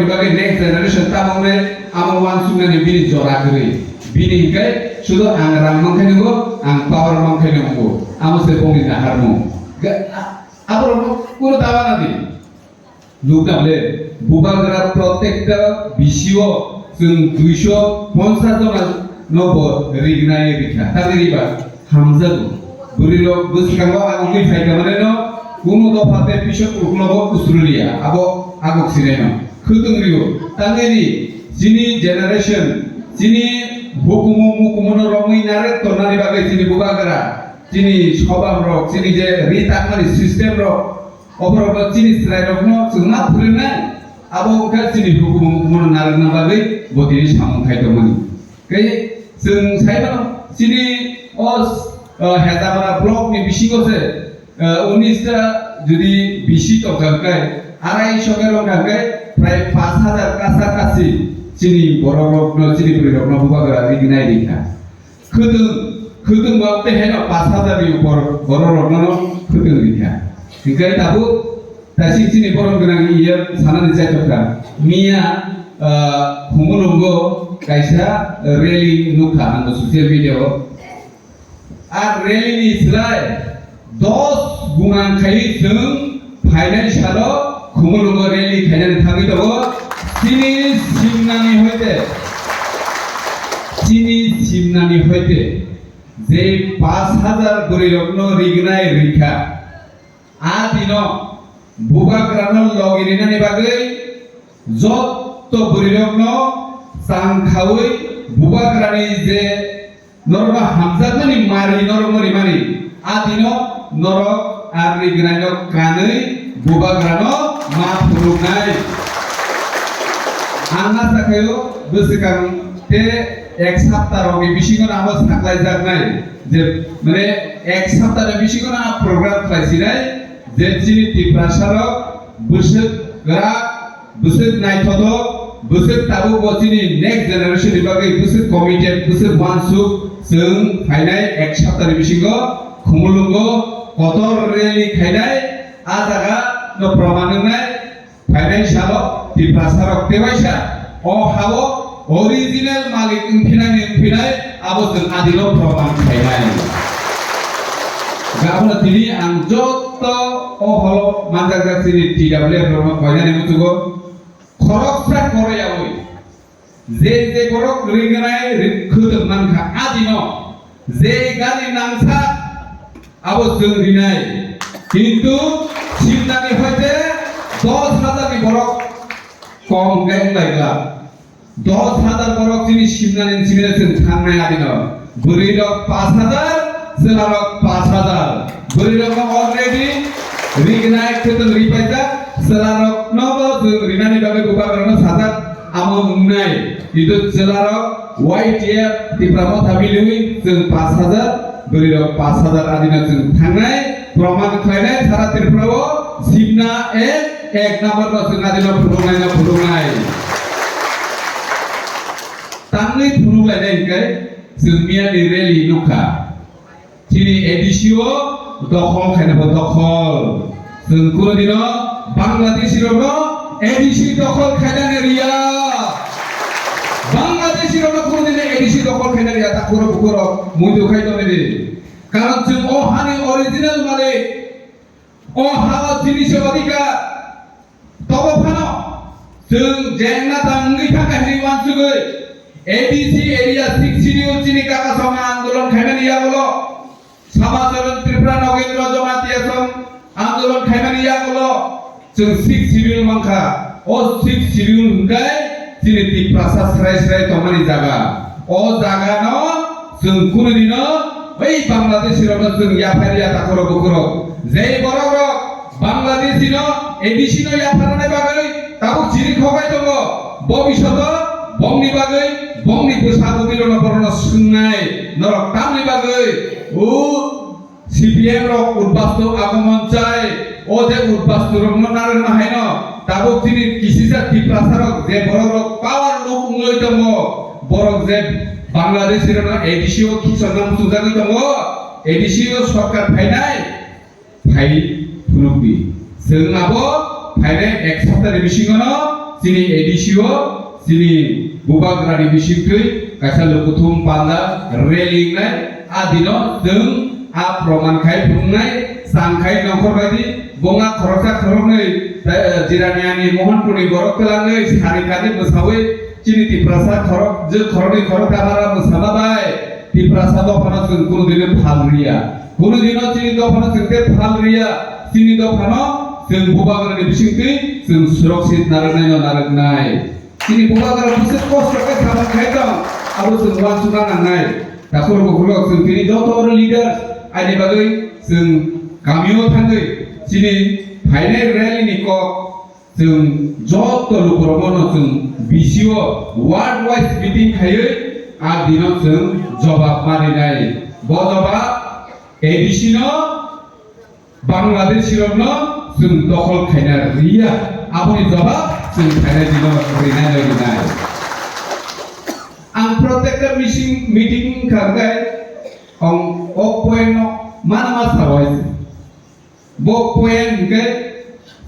di bagai next generation tabangre amo wan sungani bini jora kiri bini kai sudah ang ram mangkai nunggu ang power mangkai nunggu amo sepong di naharmu apa kuno tawa nanti luka beli bubagra protekta bisio sung 250 জন nobo rignai rikha tadi riba hamzadu burilo busikango agungni faika maneno kuno dofate pisot uklobo usrulia abo agok sineno khudungrigo tangeri sini generation sini hukumu mukumono romui nare tonani bagai sini bubagra sini sobam rok sini je ritakmani system rok obrok sini strai rokno sungna purina abo ka sini hukumu mukumono nare na bagai bodini samung kaitomani kai sung saibano sini os হেদামারা block নি বিশিগছে 19টা যদি বিশি টকায় 250 এর টাকায় প্রায় 5000 কাছাকাছি চিনি বড় রত্ন চিনি পুরি রত্ন বুবাগরা দিনাই দিখা খুদুং বলতে হেন 5000 এর উপর বড় রত্ন খুদুং দিখা ঠিকই তাবু তাসি চিনি বড় গনা ইয়ার সানানি চাইতকা মিয়া খুমুলঙ্গো কাইসা রেলি নুখা আন সোশ্যাল মিডিয়া আর রেলি ইসলাই 10 গুণান খাই जों ফাইনান্সিয়াল খুমুলুঙ্গ রেলি খাইনানি থাকি দব চিনি সিমনানি হইতে যে 5000 গরি রত্ন রিগনাই রিখা আদিন বুবাগ্রান লগিরিনানি বাগৈ যত গরি রত্ন সাং খাওই বুবাগ্রানি যে নরমা হামজাতনি মারি নরমরি মারি আদিনো নরক আর রিগনাইনো কাनै বুবাগ্রানো মা ফুরুনাই আন্না সাকায়ো বসিকাং তে এক সপ্তাহ রগে বিশিগন আমস থাকলাই জাগনাই যে মানে এক সপ্তাহের বিশিগন আ প্রোগ্রাম খাইছিনাই যে চিনি টিপ্রাসারক বুসুক গরা বুসুক নাইথদ বুসুক তাবু বচিনি নেক্সট জেনারেশন বাগৈ বুসুক কমিটেড বুসুক ওয়ানসুক जों फाइनाय एक सप्ताहनि बिसिङाव खुमुलुंग कतर रेली खायनाय आ जागा न प्रमाणनाय फाइनान्सियाल टिप्रासारक तेबायसा अ हाव अरिजिनेल मालिक उनफिनाय आबो जों आदिल प्रमाण खायनाय गाबोन दिनै आं जत अ हल मानजागासिनि टिडब्लिउ ब्रह्म कयनानि मुतुगो खरकसा करयावै जे बरक रिगनाय रिखुदों मानखा आदिनो जे गानि नांसा आबो जों रिनाय किन्तु सिमनानि हयते 10000 नि बरक कम गाय लायला 10000 बरक जिनि सिमनानि सिमने जों थांनाय आदिनो बुरिरक 5000 जोलारक 5000 बुरिरक अलरेडी रिगनाय खुदों रिपायजा जोलारक नबो जों रिनानि बागै बुबाग्रानो साजा আমো নুনাই ইদু জেলার ওয়াইটিএফ টিপ্রামো থাবিলুই जों 5000 গরিরক 5000 আদিনা जों থাংনাই প্রমাণ খাইনাই সারা ত্রিপুরাও জিবনা এক নাম্বার जों আদিনা ফুরুংনাই তাংনি ফুরুংলাইনাই কাই जों মিয়ানি রেলি নুখা চিনি এডিসিও দখল খাইনাবো দখল जों কোনদিন বাংলাদেশিরও এডিসি দখল খাইনানি রিয়া বাংলাদেশের কোনদিনে এডিসি দখল খাইনানি রিয়া তা পুরো পুরো মুইদু খাইতনে দে কারণ जों অহানি অরিজিনাল মালিক অ হাওয়া জিনিসের অধিকার তব ফানো जों जेंना तांगै थाखाय मानसुगै एडीसी एरिया 6 शिड्यूल चिनि काका समा आंदोलन खाइनानि यागलो समाजरन त्रिपुरा नगेन्द्र जमातिया सम आंदोलन खाइनानि यागलो जों 6 शिड्यूल मांखा ओ 6 शिड्यूल हुंगाय चिनि टिप्रासा स्राय तमानि जागा ओ जागा न जों कुनदिनो बै बांलादेशिरनो जों याफारिया ताकरो बकरो जे बरग बांलादेशिनो एडीसी नो याफारानाय बागै ताबु चिरि खबाय दङ भबिष्यत बंनि बागै बंनि बैसागु मिलन बरन सुंनाय नरक तामनि बागै उ सीपीएम रो उद्बास्तु आगमन चाय ओ जे उद्बास्तु रंग नारेन माहायन ताबु चिनि किसिसा टिप्रासारक जे बरग पावर लो उंगलै दङ बरग जे बांलादेशिरनो एडीसी ओ किसन नाम सुजागै दङ एडीसी ओ सरकार फायनाय फाय फुनुबि जों आबो फायनाय एक सप्ताहनि बिसिङावनो sini edisio sini bubagrani bisingtui kaisa lukuthum panda railing nai adino jeung a proman khai phungnai sangkhai nongkhor baidi bonga khoroksa khoroknai jiraniani mohanpuri borok kelangai sarikadi besawi sini tiprasa khorok je khoroni khorok tabara besababai tiprasa dofana jeung kuno dine phalria kuno dino sini dofana jeung te phalria sini dofana jeung bubagrani bisingtui jeung suraksit narangnai sini bubagra bisik kosto ke sabar khaidam abo jeung wan sunang nangai takur bukulok jeung sini joto leader ai bagai jeung kamio thangai sini final rally निको जों जत लुकरमनो जों बिसिओ ward wise meeting खायो आ दिनो जों जवाब मारिनाय ब जवाब एडिसिनो बांलादेश सिरमनो जों दखल खायना रिया आबनि जवाब जों खायना दिनो रिना लगिनाय आं प्रत्येक मीटिंग खारगाय अं अ पॉइंट मान मा सावाय bo poen ke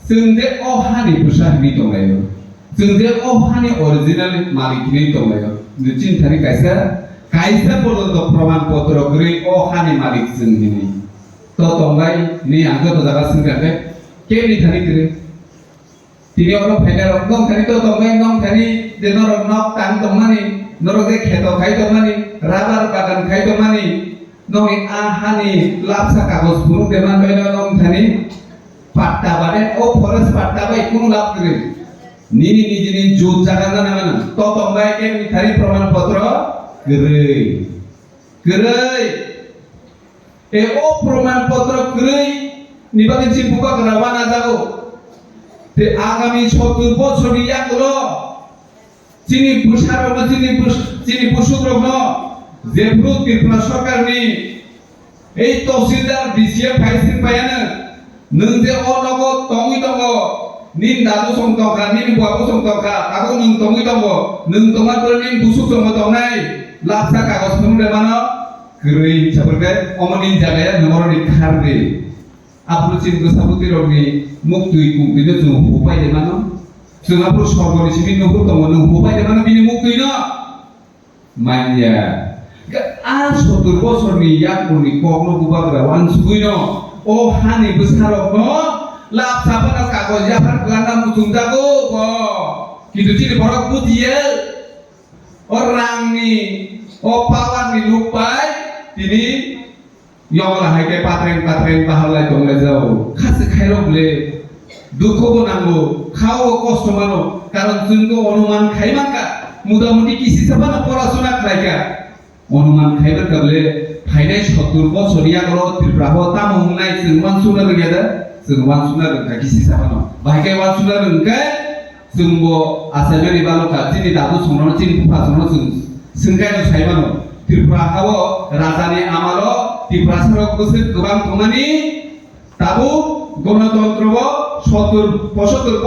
sungde ohani pusahni tonglayo sungde ohani original malikni tonglayo ducin thari kaisa porto praman potro gri ohani malik sungini to tonglai ni angko to jaga sungate ke ni thari gre tini oro phaina rokdong thari to tonglai nong thari de norok nok tang tongmani norok de kheto khai tongmani rabar bagan khai tongmani nong ahani lapsa kagos puru deman baino nong thani patta bade o forest patta bai kunu lap kre nini nijini jut jaga na mana to tombai ke ni thari praman patro gerei e o praman patro gerei nibagin si buka gerawana jago te agami 70 বছর ইয়াগুলো চিনি পুষারো চিনি পুষুদ্রগ্ন जेब्रु त्रिपुरा सरकारनि এই তহসিলদার DCF ficin পায়ানো नों जे अनगो तंगि दङ निन दादु संतका निन बुआबो संतका आगो नों तंगि दङ नों तंगाफोर निन बुसु सम दंनाय लापसा कागज फुंदे मानो गरै साबरगे अमनि जागाया नमरनि खारदे आपुचिन गोसाबुति रगनि मुक्तुइ कुंदिनो जों हुपायदे मानो जों आपुर सरगनि सिबिन नखर दङ नों हुपायदे मानो बिनि मुक्तुइ न मानिया आ 70 বছরनि याकुनि कगनो बुबाग्रा वान सुगुइनो ओ हानि बसारकनो लापसाफाना कागज याफार गाना मुथुंजागो ब किन्तु चिनि बरक बुजियो ओ रांनि ओ पावारनि लुकबाय तिनि यमला हायके पात्रें बाहालाय दंलाय जाव खासे खायरबले दुखबो नांगौ खाओ कष्ट मानो कारण जोंखौ अनुमान खायमानका मुदामुदि किसि साबाना पराशुना खायका अनुमान खायबार काबले फाइनाय 70 বছর यागलो त्रिपुराहो तामुंनाय जों वानसुना रंगेदा जों वानसुना रंगा किसि साबानो बाहायके वानसुना रंगा जोंबो आसामनि बालका चिनि दाबु संनो चिनि फुफा संनो जों सोंगायनो सायबानो त्रिपुराहाव राजानि आमालो त्रिपुरा सरक गोसो गोबां थंनानि दाबु गणतन्त्रबो 70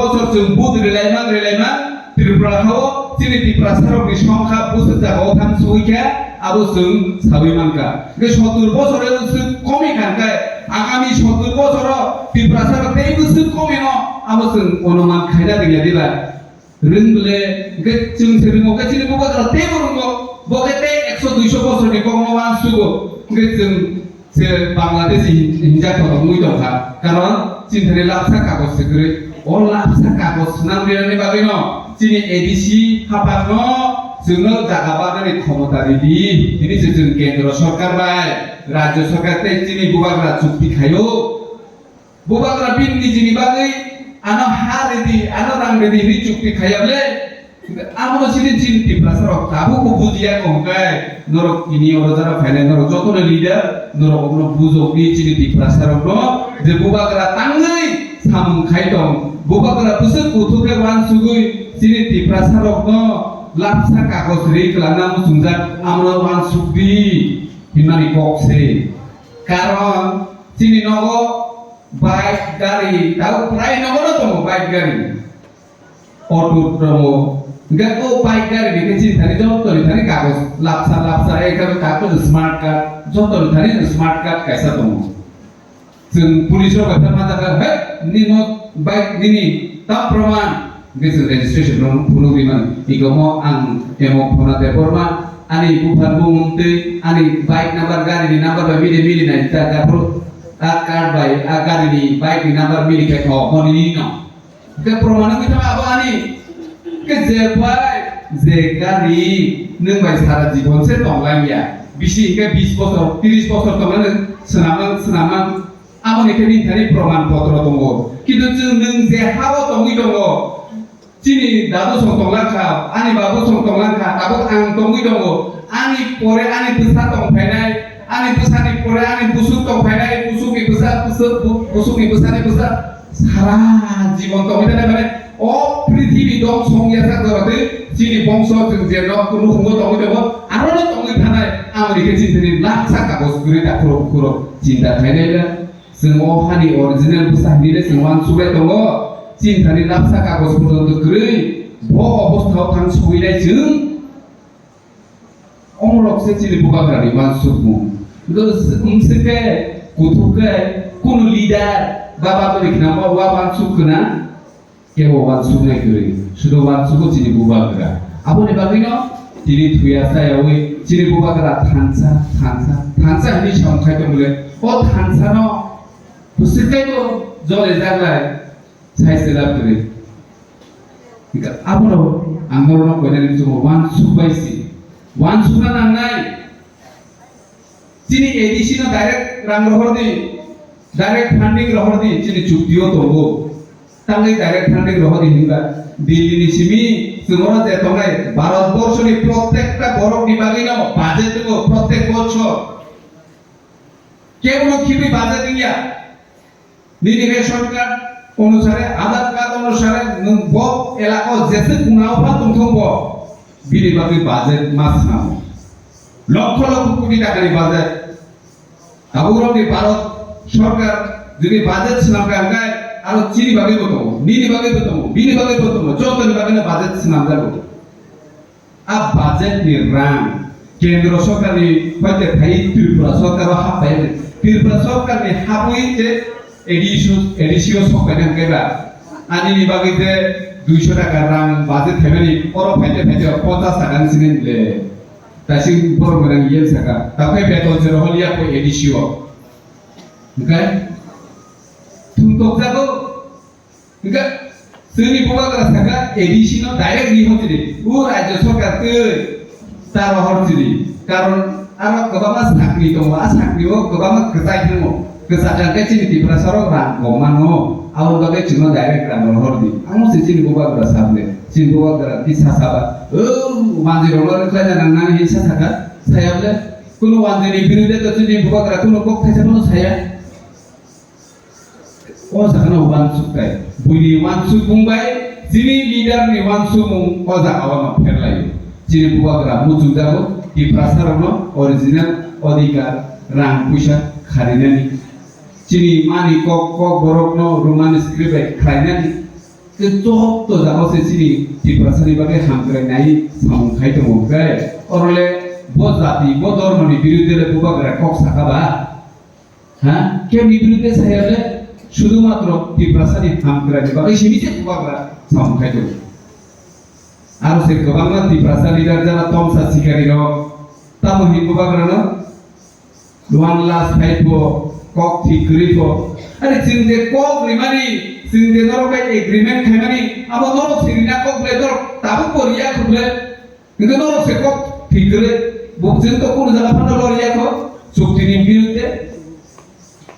বছর जों बुद रिलायमा त्रिपुराहाव चिनि त्रिपुरा सरकनि संखा बुसु जागाव थाम सौइखा आबो जों साबैमानका बे 70 বছরে जों कमी खानका आगामी 70 বছর त्रिपुरा सरक तेई बुसु कमेनो आबो जों अनुमान खायदा दिया दिबा रोंबले गे जों सेरिङो गे चिनि बुबाग्रा ते बरंगो बगेते 100 200 বছরनि कममान सुगो गे जों से बांलादेश हिंजा तो मुइ दंखा कारण चिन्थानि लापसा कागज सेग्रे अ लापसा कागज नांदेरनि बागैनो चिनि एडिसि हापानो जोंनो जागाबानि क्षमता दिदि दिनि जों केन्द्र सरकार बाय राज्य सरकार ते चिनि बुबाग्रा चुक्ति खायो बुबाग्रा बिन निजिनि बागै आनो हा रेदि आनो रां रेदि रि चुक्ति खायाबले आमनो चिनि चिन्ति प्रसारक ताबु को बुजिया कंकाय नरक किनि अरजारा फाइनाल नरक जतनो लिडार नरक अनो बुजोकनि चिनि प्रसारक न जे बुबाग्रा तांगै साम खायदं बुबाग्रा बुसु कुथुके वान सुगुइ चिनि प्रसारक न लापसा कागज रे क्लाना मुसुंजा आमनो वान सुगदि हिमानि कक्से कारण चिनि नगो बाइक गाड़ी ताउ प्राय नगरो दङ बाइक गाड़ी अटो दङ गएको बाइक गाड़ी नि चिन्थानि जतनि थानि कागज लापसा एकाबे कागज स्मार्ट कार्ड जतनि थानि स्मार्ट कार्ड कायसा दङ जों पुलिसर बाथा मा जागा हे निनो बाइक दिनि ता प्रमाण गेजेर रेजिस्ट्रेशन नं फुनुबिमान इगमो आं एमो फनाते बर्मा आनि बुफान बुंते आनि बाइक नंबर गाड़ी नि नंबर बाय मिली नाय ता गाफ्रो आ कार्ड बाय आ गाड़ी नि बाइक नि नंबर मिली के हो मनि न के प्रमाण के था अब आनि के जे बाय जे गाड़ी नों बाय सारा जीवन से तंलांगिया बिसि के 20 বছর 30 বছর तंलांग सोनामा आमोनि के निथानि प्रमाण पत्र दङ किन्तु जों नों जे हाबो दङि दङ चिनि दादु संतंलाखा आनि बाबु संतंलाखा दाबो आं दङि दङ आनि परे आनि बुसा दंफायनाय आनि बुसानि परे आनि बुसु दंफायनाय बुसुनि बुसा बुसुनि बुसानि बुसा सारा जीवन दंफायनाय माने अ पृथ्वी दं संयासा गरदे चिनि बंश जों जे न कुनु हुंगो दङि दङ आरो दङि थानाय आमोनि के चिन्तिनि लाखसा कागज गुरि दाखुरो कुरो चिन्ता थायनायला जों हानि अरिजिनेल बुसा हिले जों वान सुबाय दङ चिन्तानि लाखसा कागज पर्यन्त गुरै ब अबस्थायाव थां सौहैनाय जों अमलकसे चिनि बुगाग्रानि वान सुबु गोसके गुथुके कुनु लिडार बाबा बरिखना वा वान सुखना केवो वान सुनाय गुरै सुदो वान सुखो चिनि बुगाग्रा आबोनि बागैनो दिनै थुया सायावै चिनि बुगाग्रा थानसा हिनि सामथाय दंले अ थानसानो बुसकेबो जले जागलाय साइसेला गुरै आबोनो आंगरनो गयनानि जों वान सुबायसि वान सुना नांनाय चिनि एडिशन डाइरेक्ट रां रहरदि डाइरेक्ट फंडिंग रहरदि चिनि चुक्तियो दंगो तांगै डाइरेक्ट फंडिंग रहरदि हिंगा दिल्लीनि सिमी जोंनो जे तंगाय भारतबर्षनि प्रत्येकटा बरफनि बागैनो बाजेट दङ प्रत्येक बছর केवल किबि बाजेट गैया निनि रेशन कार्ड अनुसारे आधार कार्ड अनुसारे नों ब एलाका जेसे गुनावफा दंथंब बिनि बागै बाजेट मास नाम লক্ষ লক্ষ কোটি টাকার বাজেট আবুরমনি ভারত সরকার যদি বাজেট সিনামগায় আর চিনি বাগে বতম নিনি বাগে বতম বিনি বাগে বতম যতনি বাগে না বাজেট সিনামগাবো আ বাজেট নি রাং কেন্দ্র সরকারনি হইতে ভাই ত্রিপুরা সরকার হাবাই ত্রিপুরা সরকারনি হাবই যে এডিশিও সরকারনি কেবা আনিনি বাগে যে 200 টাকা রাং বাজেট ফ্যামিলি পর ফাইতে 50 টাকা সিনেলে Tasing por merang yel saka, tapi betul jeroholia ko edisio, okay? Tuntuk jago, okay? Seni buka keras saka edisio direct di hot jadi, aja sokar ke taruh hot jadi, karena anak kebama sakni tu, sakni wo kebama ketai tu, kesakian kecil di prasaro orang gomano, awal bagai cuma direct ramah hot di, anu sini buka keras sampai. Simboga gara kisah sahabat, mandir orang kerja nang hisah sahabat, saya boleh, kuno mandir ini biru dia tu simboga gara kuno kok kerja kuno saya, oh sekarang wan sukai, bunyi wan sukung baik, sini leader ni wan sukung, oh dah awam apa lagi, simboga gara muncul jago, di prasarana original odikar rang pusat kharinan, sini mani kok borok no roman script kharinan. Kecuali tu jago sini di prasani bagai hampir naik sampai tu mungkin orangnya buat jati buat orang ni biru dia buka gerak kok sakaba, hah? Kau ni biru dia saya le sudah matro di prasani hampir ni bagai sini je buka gerak sampai tu. Harus sekebangga di prasani darjana tom sasikari lo, tamu ni buka gerak no, luang las kaipo kok tikripo, ada cinde kok rimani sehingga norok agreement kemana apa norok sehingga kok belajar tahu Korea kok belajar itu norok sekok figure bukti itu pun jangan pernah Korea kok sukti ni biru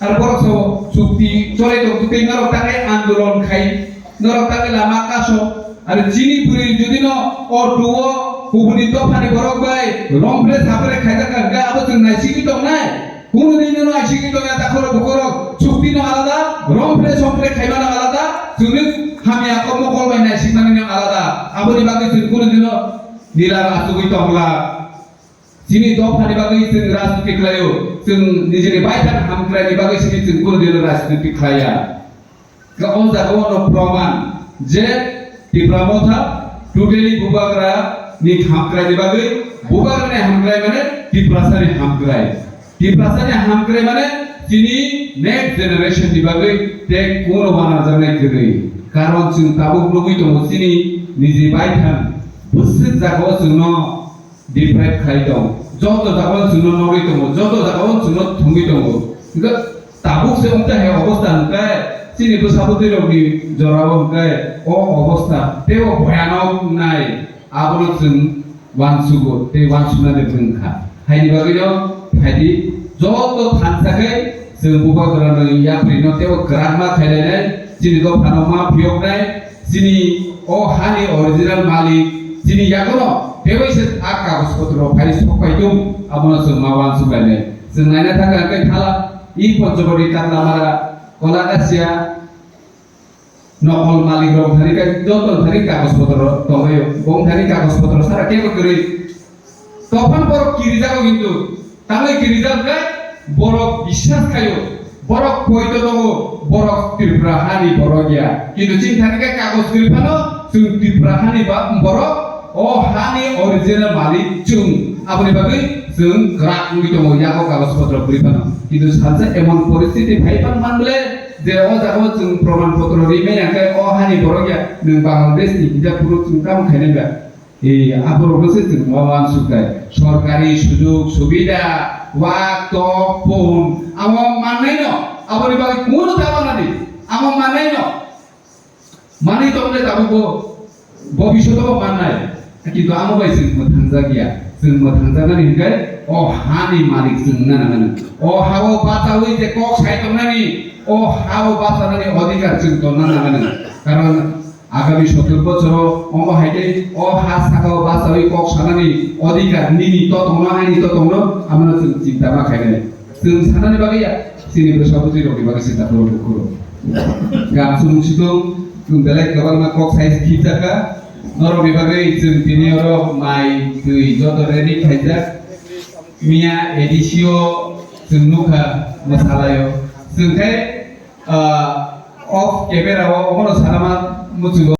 arborok so sukti sore itu kita norok tadi andolon kai norok tadi lama kaso ada cini puri jadi no orduo hubungi to pani borok baik rompre sapre kai tak enggak apa tuh nasi gitu nai kuno ini no nasi gitu ya tak korok borok sukti no alada rompre sompre kai mana alada suni kami aku mau kalau main nasi mana yang alada abu di bagai sini kuno dino nila ratu gitu lah sini to pani bagai sini ratu tiklayo sini di sini baik kan hamkra di bagai sini sini kuno dino ratu tiklaya kau jago no proman je di pramotha totally bubagra ni hamkra di bagai bubagra ni hamkra mana di prasani hamkra di prasani hamkra mana sini next generation di bagai tek kuno bana jangan kiri karon जों tabuk lugui dong sini niji baithan busuk jagao जोंनो deprive khai dong joto jagao जोंनो nori dong joto jagao जोंनो thungi dong enggak tabuk se ongta he obostha engkai sini besaboti rokni jorao engkai o obostha teo bhayanok nai abono जों wansugo te wansunane bungkha haini bagino haidi joto thansakai जों buba gorano yaprino teo granma khailai sini ko phanoma phioknai sini o hani original malik sini yakono tewise a kagos potro phai sokpaidum abono जों mawan sugainai जों naina thaka kai thala I Panchagori Katlamara Kolakasia nokol malik rok thari kai joto thari kagos potro tobayo bong thari kagos potro sara kebo kori tofan borok kirijago kintu tamai kirijak kai borok বিশ্বাস খায়ো borok koito dongo borok tibrahani borogya kintu jing thari kai kagos kiripano jung tibrahani ba borok o hani original malik jung aboni bagai jung gerak gitu mo yago kagos potro kiripano kintu salsa emon परिस्थिति phaipan manble je o jago jung proman potro rime yakai o hani borogya nung Bangladesh ni kita puru jung kam khaineba এই আবরগসে जों मावान सुकाय सरकारि सुजुग सुबिदा वाक टक phone आमो माननाय न आबनि बागै कोनो दाबा नादि आमो माननाय न मानि तंले दाबो भबिष्यतबो माननाय किन्तु आमो बाय जों मोथांजा गैया जों मोथांजानानै हिंगाय अ हानि मालिक जों नानांगोन अ हावो बाचावै जे कक सायतंनानि अ हावो बाचानानि अधिकार जों दनानांगोन कारण आगामी 70 বছর অম হাইতে অ হা সাকাও বাসাই কক সানানি অধিকার নিনি ততনো আইনি ততনো আমরা চিন্তা মা খাইনে जों সানানি বাগিয়া সিনি বসাবতি রবি বাগি চিন্তা করো গাম সুমুসিতো जों বেলেগ গবাং মা কক সাইজ খিজাকা নরবি বাগি जों তিনিয়র মাই দুই যত রেডি খাইজা মিয়া এডিসিও जों নুখা মশালায়ো जों খাই অফ ক্যামেরাও অমনো সানামা मुझे